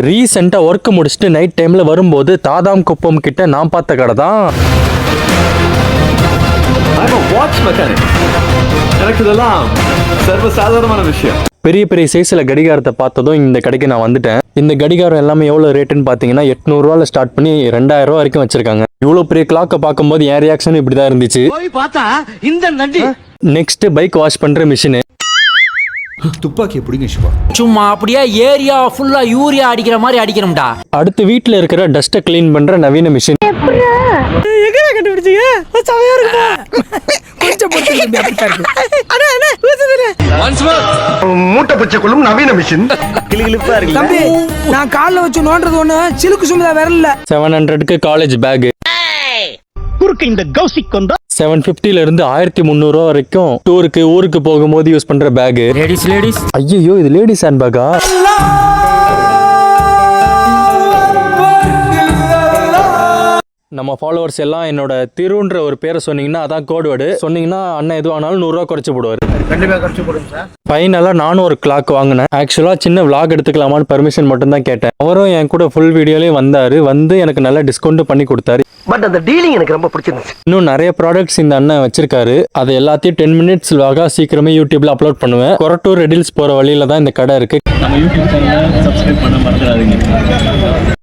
ரீசெண்டாக ஒர்க் முடிச்சுட்டு நைட் டைமில் வரும்போது தாதாம் குப்பம் கிட்ட நான் பார்த்த கடை தான். எனக்கு இதெல்லாம் சர்வசாதாரணமான விஷயம். பெரிய பெரிய சைஸில் கடிகாரத்தை பார்த்ததும் இந்த கடைக்கு நான் வந்துட்டேன். இந்த கடிகாரம் எல்லாமே எவ்வளோ ரேட்டுன்னு பார்த்தீங்கன்னா 800 ஸ்டார்ட் பண்ணி 2000 வரைக்கும் வச்சிருக்காங்க. இவ்வளோ பெரிய கிளாக்கை பார்க்கும்போது என் ரியாக்ஷன் இப்படி தான் இருந்துச்சு. நெக்ஸ்ட் பைக் வாஷ் பண்ணுற மிஷின். துப்பாக்கி எப்படிங்க சிவா? சும்மா அப்படியே ஏரியா ஃபுல்லா யூரியா அடிக்கிற மாதிரி அடிக்கணும்டா. அடுத்து வீட்டில் இருக்கிற டஸ்ட்டை கிளீன் பண்ணுற நவீன மிஷின். மூட்டை பச்சை கொள்ளும் நவீன மிஷின். தம்பி, நான் கால்ல வச்சு நோண்டறது ஒண்ணு சிலுக்கு சுமதா விரல்ல. 700க்கு காலேஜ் பேக். இந்த கௌசிக் வந்தா 750 இருந்து 1300 வரைக்கும் டூருக்கு ஊருக்கு போகும்போது யூஸ் பண்ற பேக். லேடிஸ் ஐயோ, இது லேடிஸ் ஹேண்ட் பேக்கா? நம்ம ஃபாலோவர்ஸ் எல்லாம் என்னோட திருன்ற ஒரு பேரை சொன்னீங்கன்னா அதான் கோட் வேர்டு. சொன்னீங்கன்னா அண்ணன் எதுவும் ஆனாலும் 100 ரூபா குறைச்சு போடுவார். கண்டிப்பா குறைச்சு போடுங்க சார். ஃபைனலாக நானும் ஒரு கிளாக் வாங்கினேன். ஆக்சுவலாக சின்ன விளாக் எடுத்துக்கலாமான்னு பர்மிஷன் மட்டும் தான் கேட்டேன். அவரும் என் கூட ஃபுல் வீடியோலேயும் வந்தார். வந்து எனக்கு நல்ல டிஸ்கவுண்ட் பண்ணி கொடுத்தாரு. பட் அந்த டீலிங் எனக்கு ரொம்ப பிடிச்சிருந்துச்சு. இன்னும் நிறைய ப்ராடக்ட்ஸ் இந்த அண்ணன் வச்சிருக்காரு. அது எல்லாத்தையும் 10 minutes vlog சீக்கிரமே யூடியூப்ல அப்லோட் பண்ணுவேன். கொரட்டூர் ரெடில்ஸ் போற வழியில தான் இந்த கடை இருக்கு. நம்ம யூடியூப் சேனலை சப்ஸ்கிரைப் பண்ண மறந்துடாதீங்க.